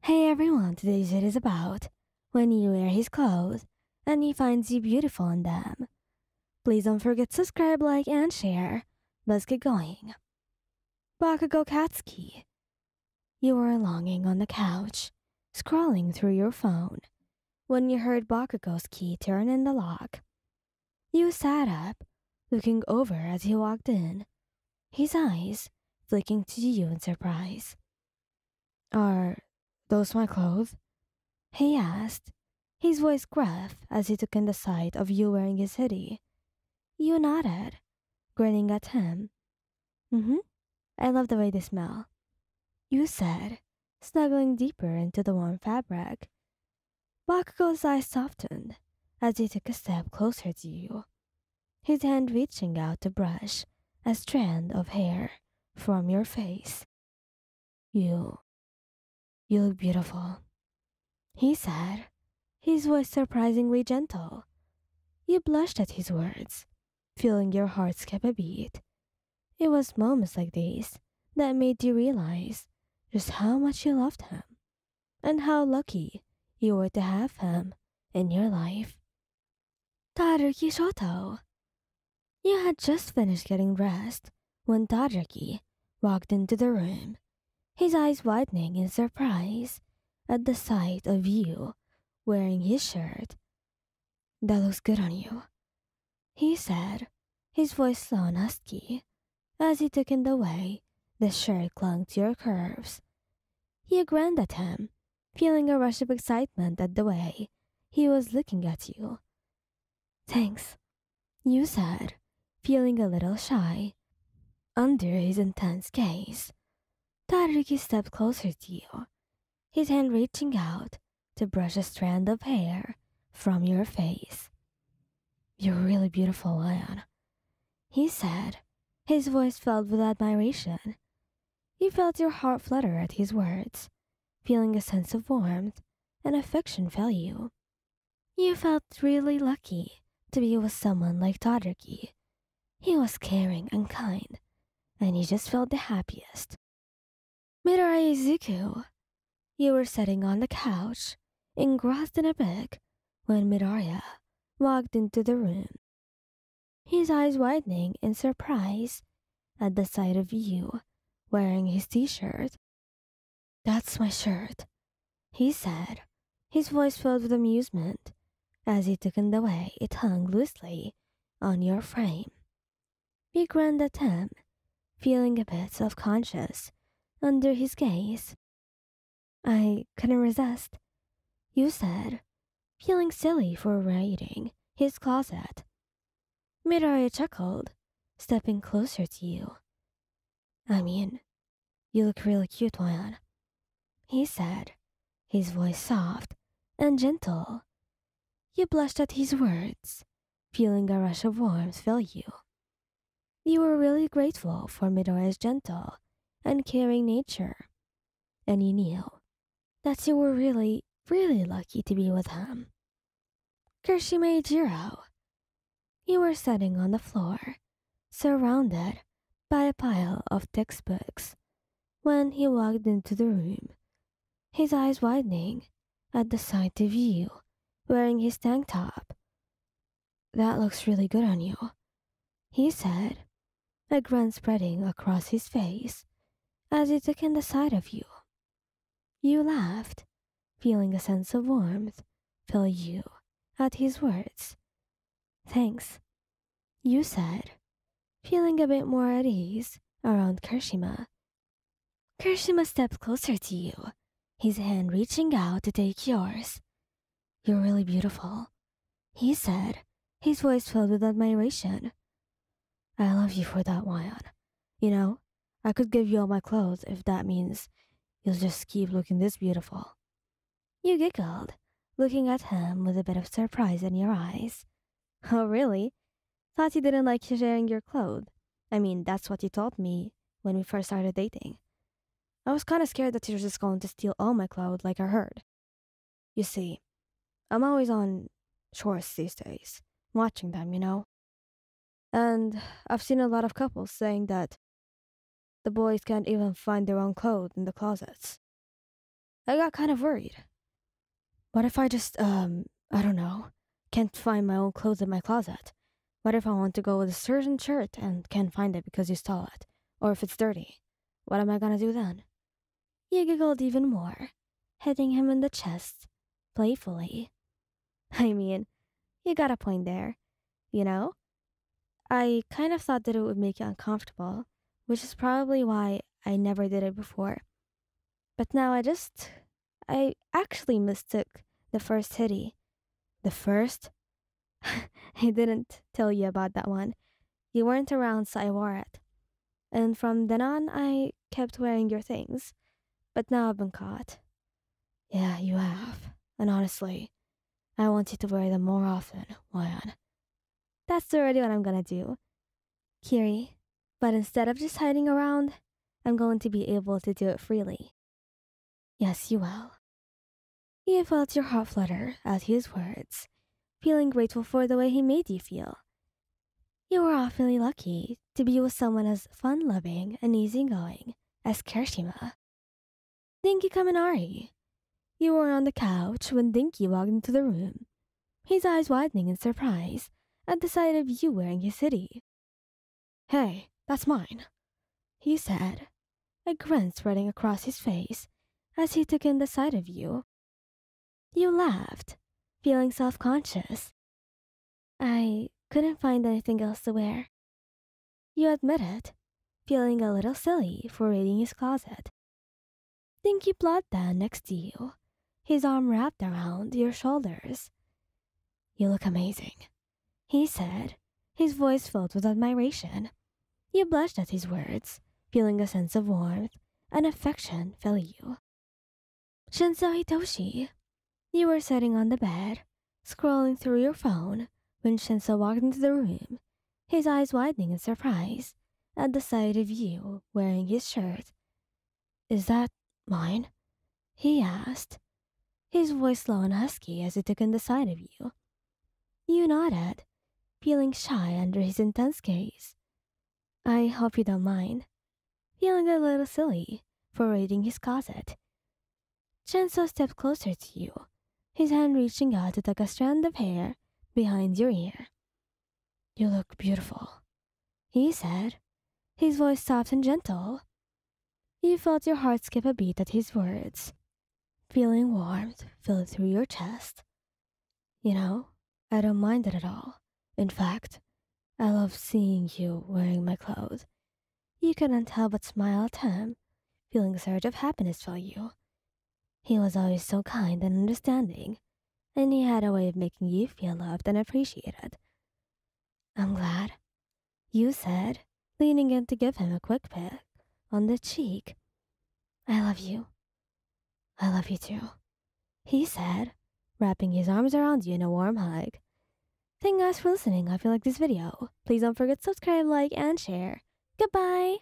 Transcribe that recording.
Hey everyone, today's it is about when you wear his clothes and he finds you beautiful in them. Please don't forget to subscribe, like, and share. Let's get going. Bakugou Katsuki. You were longing on the couch, scrolling through your phone, when you heard Bakugou's key turn in the lock. You sat up, looking over as he walked in, his eyes flicking to you in surprise. Are those my clothes? He asked, his voice gruff as he took in the sight of you wearing his hoodie. You nodded, grinning at him. Mm-hmm. I love the way they smell. You said, snuggling deeper into the warm fabric. Bakugou's eyes softened as he took a step closer to you, his hand reaching out to brush a strand of hair from your face. You look beautiful, he said, his voice surprisingly gentle. You blushed at his words, feeling your heart skip a beat. It was moments like these that made you realize just how much you loved him and how lucky you were to have him in your life. Todoroki Shouto. You had just finished getting dressed when Todoroki walked into the room, his eyes widening in surprise at the sight of you wearing his shirt. That looks good on you, he said, his voice low and husky, as he took in the way the shirt clung to your curves. You grinned at him, feeling a rush of excitement at the way he was looking at you. Thanks, you said, feeling a little shy under his intense gaze. Todoroki stepped closer to you, his hand reaching out to brush a strand of hair from your face. You're really beautiful, Lion, he said, his voice filled with admiration. You felt your heart flutter at his words, feeling a sense of warmth and affection fill you. You felt really lucky to be with someone like Todoroki. He was caring and kind, and you just felt the happiest. Midoriya izuku. You were sitting on the couch, engrossed in a book, when Midoriya walked into the room, his eyes widening in surprise at the sight of you wearing his t-shirt. That's my shirt, he said, his voice filled with amusement as he took in the way it hung loosely on your frame. You grinned at him, feeling a bit self-conscious under his gaze. I couldn't resist, you said, feeling silly for raiding his closet. Midoriya chuckled, stepping closer to you. I mean, you look really cute, Lion, he said, his voice soft and gentle. You blushed at his words, feeling a rush of warmth fill you. You were really grateful for Midoriya's gentle and caring nature, and you knew that you were really, really lucky to be with him. Kirishima eijirou. You were sitting on the floor, surrounded by a pile of textbooks, when he walked into the room, his eyes widening at the sight of you wearing his tank top. That looks really good on you, he said, a grin spreading across his face as he took in the sight of you. You laughed, feeling a sense of warmth fill you at his words. Thanks, you said, feeling a bit more at ease around Kirishima. Kirishima stepped closer to you, his hand reaching out to take yours. You're really beautiful, he said, his voice filled with admiration. I love you for that, Lion. You know, I could give you all my clothes if that means you'll just keep looking this beautiful. You giggled, looking at him with a bit of surprise in your eyes. Oh, really? Thought you didn't like sharing your clothes. I mean, that's what you told me when we first started dating. I was kind of scared that you were just going to steal all my clothes like I heard. You see, I'm always on shorts these days, watching them, you know? And I've seen a lot of couples saying that the boys can't even find their own clothes in the closets. I got kind of worried. What if I just, I don't know, can't find my own clothes in my closet? What if I want to go with a certain shirt and can't find it because you stole it? Or if it's dirty? What am I gonna do then? You giggled even more, hitting him in the chest, playfully. I mean, you got a point there, you know? I kind of thought that it would make you uncomfortable, which is probably why I never did it before. But now I actually mistook the first hitty. The first? I didn't tell you about that one. You weren't around, so I wore it. And from then on, I kept wearing your things. But now I've been caught. Yeah, you have. And honestly, I want you to wear them more often, Wayan. That's already what I'm gonna do. Kiri, but instead of just hiding around, I'm going to be able to do it freely. Yes, you will. You felt your heart flutter at his words, feeling grateful for the way he made you feel. You were awfully lucky to be with someone as fun-loving and easygoing as Kirishima. Denki Kaminari. You were on the couch when Denki walked into the room, his eyes widening in surprise at the sight of you wearing his hoodie. Hey, that's mine, he said, a grin spreading across his face as he took in the sight of you. You laughed, feeling self-conscious. I couldn't find anything else to wear. You admitted, feeling a little silly for raiding his closet. Dinky plopped down next to you, his arm wrapped around your shoulders. You look amazing, he said, his voice filled with admiration. You blushed at his words, feeling a sense of warmth and affection fill you. Shinsou Hitoshi. You were sitting on the bed, scrolling through your phone when Shinsou walked into the room, his eyes widening in surprise at the sight of you wearing his shirt. Is that mine? He asked, his voice low and husky as he took in the sight of you. You nodded, feeling shy under his intense gaze. I hope you don't mind, feeling a little silly for raiding his closet. Shinsou stepped closer to you, his hand reaching out to tuck a strand of hair behind your ear. You look beautiful, he said, his voice soft and gentle. You felt your heart skip a beat at his words, feeling warmth fill through your chest. You know, I don't mind it at all. In fact, I love seeing you wearing my clothes. You couldn't help but smile at him, feeling a surge of happiness for you. He was always so kind and understanding, and he had a way of making you feel loved and appreciated. I'm glad, you said, leaning in to give him a quick peck on the cheek. I love you. I love you too, he said, wrapping his arms around you in a warm hug. Thank you guys for listening. If you like this video, please don't forget to subscribe, like, and share. Goodbye!